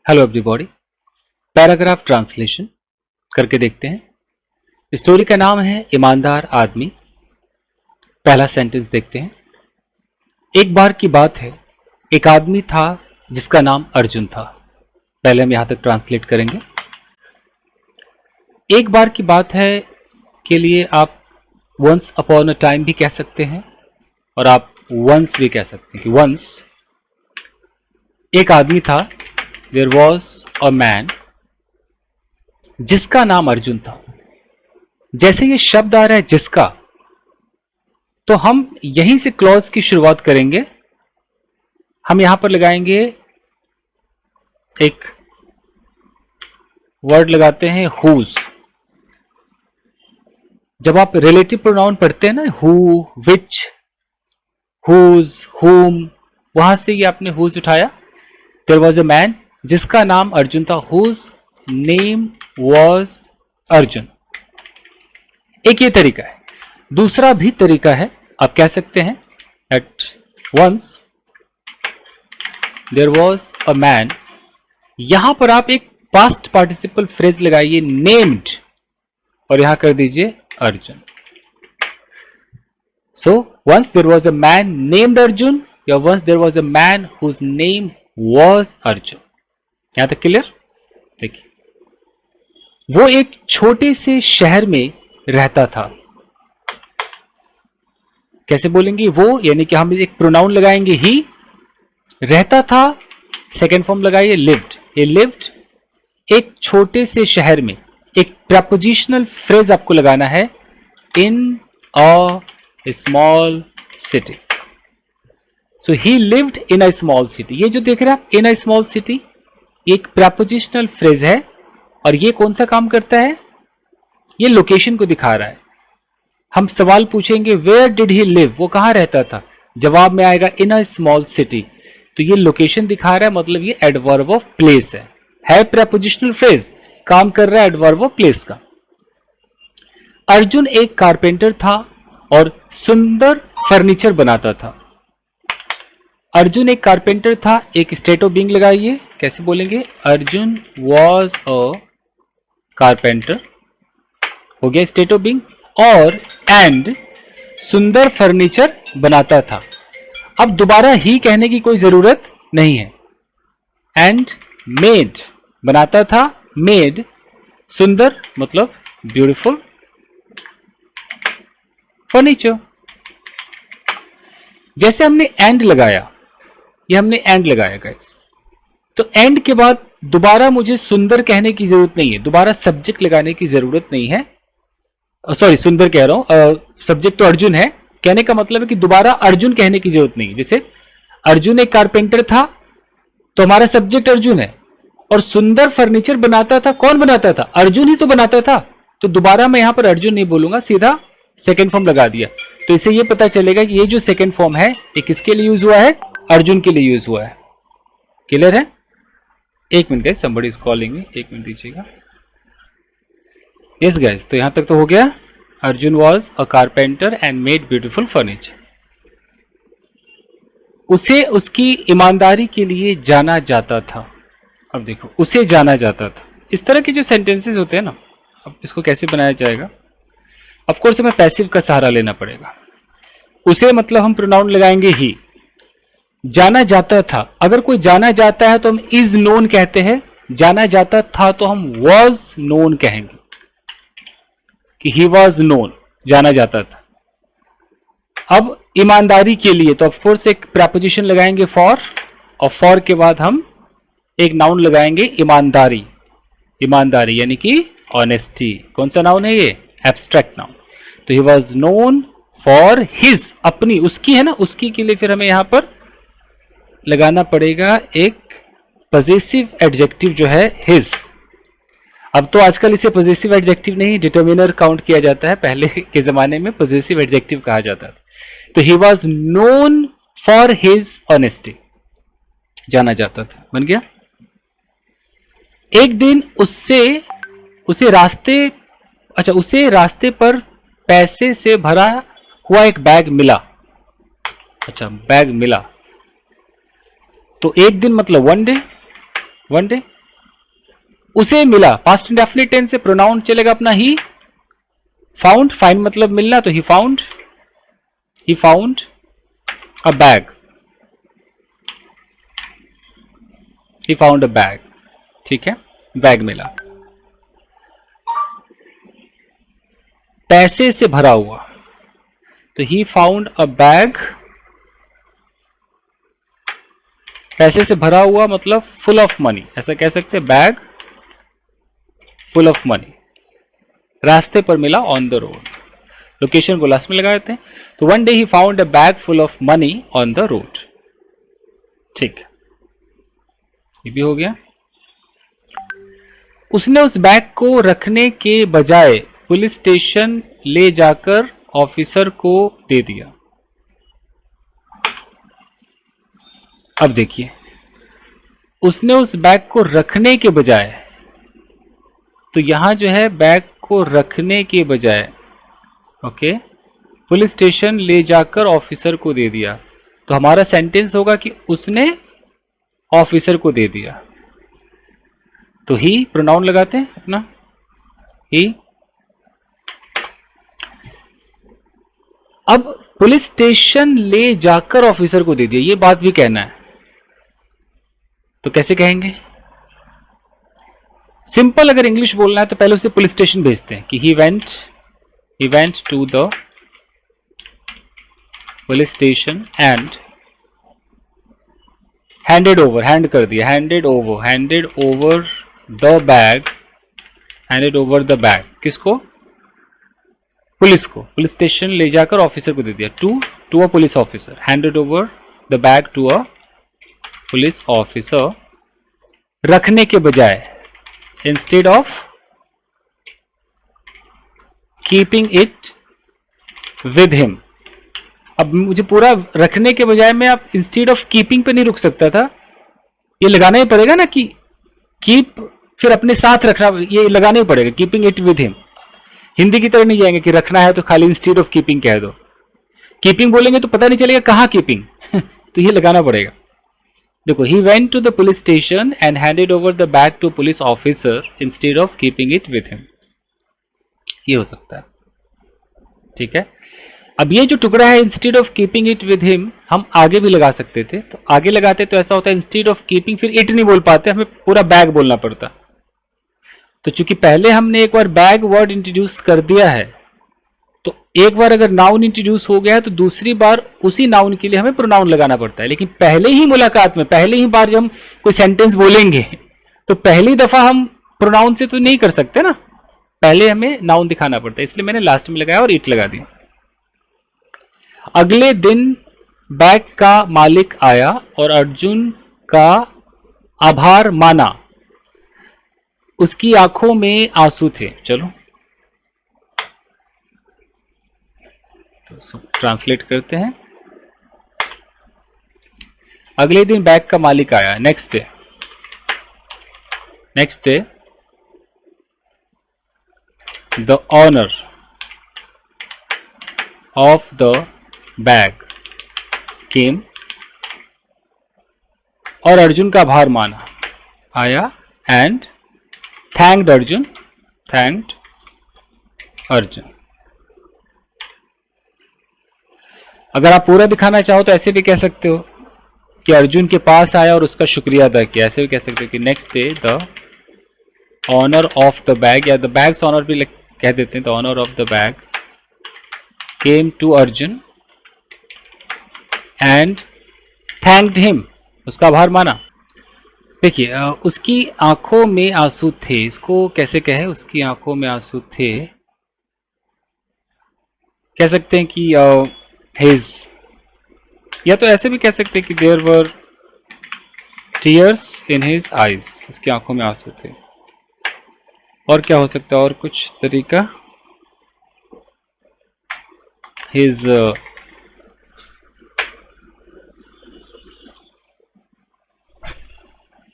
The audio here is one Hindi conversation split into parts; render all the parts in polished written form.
Hello everybody. पैराग्राफ ट्रांसलेशन करके देखते हैं। स्टोरी का नाम है ईमानदार आदमी। पहला सेंटेंस देखते हैं। एक बार की बात है, एक आदमी था जिसका नाम अर्जुन था। पहले हम यहां तक ट्रांसलेट करेंगे। एक बार की बात है के लिए आप वंस अपॉन अ टाइम भी कह सकते हैं और आप वंस भी कह सकते हैं कि वंस एक आदमी था। देयर वॉज अ मैन जिसका नाम अर्जुन था। जैसे ये शब्द आ रहा है जिसका, तो हम यहीं से क्लॉज की शुरुआत करेंगे। हम यहां पर लगाएंगे एक वर्ड लगाते हैं हुज। जब आप रिलेटिव प्रोनाउन पढ़ते हैं ना, हु, विच, हुज, हुम, वहां से ये आपने हुज उठाया। देयर वॉज अ मैन जिसका नाम अर्जुन था। Whose name was Arjun. एक ये तरीका है। दूसरा भी तरीका है, आप कह सकते हैं at once there was a man. यहां पर आप एक पास्ट पार्टिसिपल फ्रेज लगाइए नेम्ड और यहां कर दीजिए Arjun. So once there was a man named Arjun या once there was a man whose name was Arjun. यहां तक क्लियर? देखिए, वो एक छोटे से शहर में रहता था। कैसे बोलेंगे वो, यानी कि हम एक प्रोनाउन लगाएंगे ही। रहता था, सेकेंड फॉर्म लगाइए लिव्ड। ये लिव्ड एक छोटे से शहर में। एक प्रपोजिशनल फ्रेज आपको लगाना है, in a small city. So he lived in a small city. ये जो देख रहे हैं आप, इन अ स्मॉल सिटी, एक प्रपोजिशनल फ्रेज है और ये कौन सा काम करता है? ये लोकेशन को दिखा रहा है। हम सवाल पूछेंगे वेयर डिड ही लिव, वो कहां रहता था? जवाब में आएगा इन अ स्मॉल सिटी। तो ये लोकेशन दिखा रहा है, मतलब ये एडवर्ब ऑफ प्लेस है प्रपोजिशनल फ्रेज, काम कर रहा है एडवर्ब ऑफ प्लेस का। अर्जुन एक कारपेंटर था और सुंदर फर्नीचर बनाता था। अर्जुन एक कारपेंटर था, एक स्टेट ऑफ बीइंग लगाइए। कैसे बोलेंगे? अर्जुन वॉज अ कारपेंटर, हो गया स्टेट ऑफ बीइंग। और एंड सुंदर फर्नीचर बनाता था। अब दोबारा ही कहने की कोई जरूरत नहीं है। एंड मेड बनाता था, मेड सुंदर मतलब ब्यूटीफुल फर्नीचर। जैसे हमने एंड लगाया, ये हमने एंड लगाया गाइस, तो एंड के बाद दोबारा मुझे सुंदर कहने की जरूरत नहीं है, दोबारा सब्जेक्ट लगाने की जरूरत नहीं है। सॉरी, सुंदर कह रहा हूं, सब्जेक्ट तो अर्जुन है। कहने का मतलब है कि दोबारा अर्जुन कहने की जरूरत नहीं। जैसे अर्जुन एक कारपेंटर था, तो हमारा सब्जेक्ट अर्जुन है, और सुंदर फर्नीचर बनाता था। कौन बनाता था? अर्जुन ही तो बनाता था। तो दोबारा मैं यहां पर अर्जुन नहीं बोलूंगा, सीधा सेकेंड फॉर्म लगा दिया। तो इससे यह पता चलेगा कि ये जो सेकेंड फॉर्म है ये किसके लिए यूज हुआ है? अर्जुन के लिए यूज हुआ है। क्लियर है? एक minute guys, somebody is calling me, एक मिनट दीजिएगा। यस गाइस, तो यहां तक तो हो गया। Arjun was a carpenter and made beautiful furniture. उसे उसकी ईमानदारी के लिए जाना जाता था। अब देखो, उसे जाना जाता था। इस तरह के जो सेंटेंसेस होते हैं ना, अब इसको कैसे बनाया जाएगा? ऑफ कोर्स हमें पैसिव का सहारा लेना पड़ेगा। उसे मतलब हम प्रोनाउन लगाएंगे ही। जाना जाता था, अगर कोई जाना जाता है तो हम इज नोन कहते हैं। जाना जाता था तो हम वॉज नोन कहेंगे कि ही वॉज नोन, जाना जाता था। अब ईमानदारी के लिए तो ऑफकोर्स एक प्रपोजिशन लगाएंगे फॉर, और फॉर के बाद हम एक नाउन लगाएंगे ईमानदारी। ईमानदारी यानी कि ऑनेस्टी। कौन सा नाउन है ये? Abstract noun. तो he was known for his, अपनी, उसकी है ना, उसकी के लिए फिर हमें यहां पर लगाना पड़ेगा एक पजेसिव एडजेक्टिव जो है हिज। अब तो आजकल इसे पजेसिव एडजेक्टिव नहीं, डिटर्मिनर काउंट किया जाता है। पहले के जमाने में पजेसिव एडजेक्टिव कहा जाता था। तो he was known for his honesty, जाना जाता था। बन गया। एक दिन उसे रास्ते पर पैसे से भरा हुआ एक बैग मिला। बैग मिला। तो एक दिन मतलब वन डे, उसे मिला, पास्ट इंडेफिनिट टेंस से प्रोनाउन चलेगा अपना ही। फाउंड, फाइंड मतलब मिलना, तो he found a bag, he found a bag, ठीक है, बैग मिला। पैसे से भरा हुआ, तो ही फाउंड अ बैग, पैसे से भरा हुआ मतलब फुल ऑफ मनी, ऐसा कह सकते हैं, बैग फुल ऑफ मनी, रास्ते पर मिला, ऑन द रोड। लोकेशन को लास्ट में लगा देते हैं। तो one day he found a bag full of money on the road, ठीक, ये भी हो गया। उसने उस बैग को रखने के बजाय पुलिस स्टेशन ले जाकर ऑफिसर को दे दिया। अब देखिए, उसने उस बैग को रखने के बजाय, तो यहां जो है बैग को रखने के बजाय, ओके, पुलिस स्टेशन ले जाकर ऑफिसर को दे दिया, तो हमारा सेंटेंस होगा कि उसने ऑफिसर को दे दिया। तो ही प्रोनाउन लगाते हैं अपना, ही। अब पुलिस स्टेशन ले जाकर ऑफिसर को दे दिया, ये बात भी कहना है, तो कैसे कहेंगे? सिंपल अगर इंग्लिश बोलना है तो पहले उसे पुलिस स्टेशन भेजते हैं कि he went to the police station and handed over, hand कर दिया, हैंडेड ओवर द बैग, किसको? पुलिस को, पुलिस स्टेशन ले जाकर ऑफिसर को दे दिया, to a police officer, handed over the bag to a police officer, रखने के बजाय, instead of keeping it with him. अब मुझे पूरा रखने के बजाय में आप इंस्टेड ऑफ कीपिंग पे नहीं रुक सकता था, ये लगाना ही पड़ेगा ना कि कीप फिर अपने साथ रखना, ये लगाना ही पड़ेगा, keeping it with him. Hindi की तरह नहीं जाएंगे कि रखना है तो खाली इंस्टेड ऑफ कीपिंग कह दो, कीपिंग बोलेंगे तो पता नहीं चलेगा कहाँ कीपिंग तो ये लगाना पड़ेगा। देखो, he went to the police station and handed over the bag to police officer instead of keeping it with him, ये हो सकता है, ठीक है। अब ये जो टुकड़ा है instead of keeping it with him, हम आगे भी लगा सकते थे, तो आगे लगाते तो ऐसा होता है इंस्टेड ऑफ कीपिंग, फिर इट नहीं बोल पाते, हमें पूरा बैग बोलना पड़ता। तो चूंकि पहले हमने एक बार बैग वर्ड इंट्रोड्यूस कर दिया है, तो एक बार अगर नाउन इंट्रोड्यूस हो गया है तो दूसरी बार उसी नाउन के लिए हमें प्रोनाउन लगाना पड़ता है। लेकिन पहले ही मुलाकात में, पहले ही बार जब हम कोई सेंटेंस बोलेंगे तो पहली दफा हम प्रोनाउन से तो नहीं कर सकते ना, पहले हमें नाउन दिखाना पड़ता है, इसलिए मैंने लास्ट में लगाया और इट लगा दिया। अगले दिन बैग का मालिक आया और अर्जुन का आभार माना, उसकी आंखों में आंसू थे। चलो तो ट्रांसलेट करते हैं। अगले दिन बैग का मालिक आया, next day the owner of the bag came, और अर्जुन का आभार माना, आया, एंड थैंक्ड अर्जुन, अगर आप पूरा दिखाना चाहो तो ऐसे भी कह सकते हो कि अर्जुन के पास आया और उसका शुक्रिया अदा किया, ऐसे भी कह सकते हो कि next day the owner of the bag, या द बैग्स ऑनर भी कह देते हैं, the owner of the bag came to Arjun and thanked him, उसका आभार माना। देखिए, उसकी आंखों में आंसू थे, इसको कैसे कहे? उसकी आंखों में आंसू थे, कह सकते हैं कि हिज, या तो ऐसे भी कह सकते हैं कि there were tears in his eyes, उसकी आंखों में आंसू थे। और क्या हो सकता है, और कुछ तरीका? His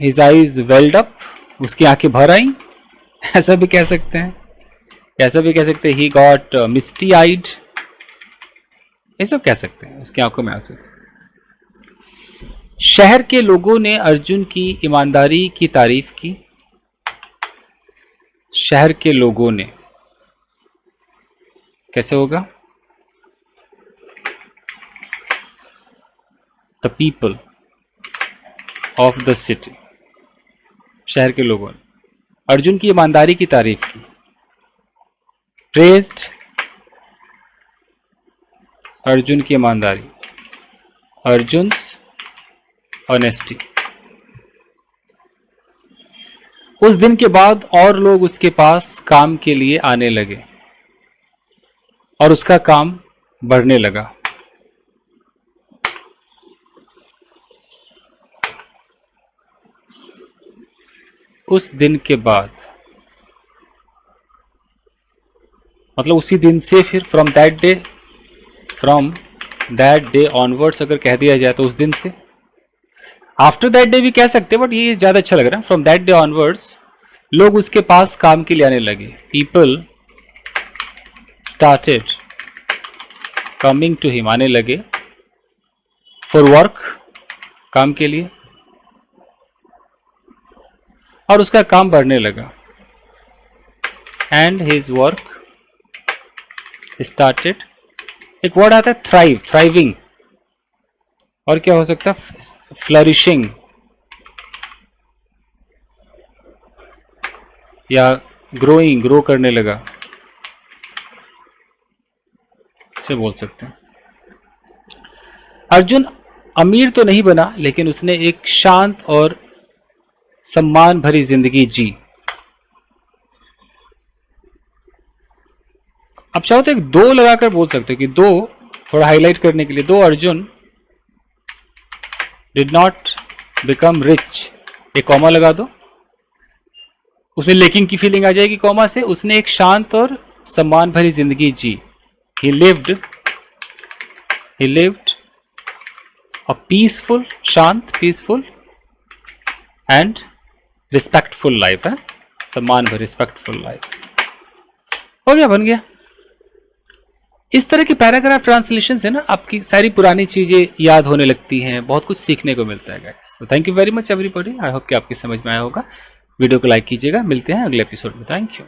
his eyes weld up, उसकी आंखें भर आई, ऐसा भी कह सकते हैं। ऐसा भी कह सकते हैं ही गॉट मिस्टी आइड, ये सब कह सकते हैं, उसकी आंखों में आंसू। शहर के लोगों ने अर्जुन की ईमानदारी की तारीफ की, शहर के लोगों ने, कैसे होगा? The people of the city, शहर के लोगों ने अर्जुन की ईमानदारी की तारीफ की। प्रेज्ड अर्जुन की ईमानदारी, अर्जुन्स ऑनेस्टी। उस दिन के बाद और लोग उसके पास काम के लिए आने लगे और उसका काम बढ़ने लगा। उस दिन के बाद मतलब उसी दिन से, फिर फ्रॉम दैट डे ऑनवर्ड्स अगर कह दिया जाए तो उस दिन से। आफ्टर दैट डे भी कह सकते हैं, बट ये ज़्यादा अच्छा लग रहा है। फ्रॉम दैट डे ऑनवर्ड्स लोग उसके पास काम के लिए आने लगे। People started coming to him, आने लगे। फॉर वर्क, काम के लिए, और उसका काम बढ़ने लगा। एंड हिज वर्क स्टार्टेड, एक वर्ड आता है थ्राइव, थ्राइविंग, और क्या हो सकता है? फ्लरिशिंग या ग्रोइंग, ग्रो करने लगा, से बोल सकते हैं। अर्जुन अमीर तो नहीं बना, लेकिन उसने एक शांत और सम्मान भरी जिंदगी जी। अब चाहो तो एक दो लगाकर बोल सकते हो कि दो, थोड़ा हाईलाइट करने के लिए, दो Arjun did not become rich, एक कॉमा लगा दो, उसमें लेकिंग की फीलिंग आ जाएगी कॉमा से। उसने एक शांत और सम्मान भरी जिंदगी जी। ही लिव्ड अ पीसफुल, शांत, पीसफुल एंड रिस्पेक्टफुल लाइफ है, सम्मान भरी रिस्पेक्टफुल लाइफ। हो गया, बन गया। इस तरह की पैराग्राफ ट्रांसलेशन से ना आपकी सारी पुरानी चीजें याद होने लगती हैं, बहुत कुछ सीखने को मिलता है गाइस। तो thank you very much everybody, I hope कि आपकी समझ में आया होगा। वीडियो को लाइक कीजिएगा, मिलते हैं अगले एपिसोड में। Thank you.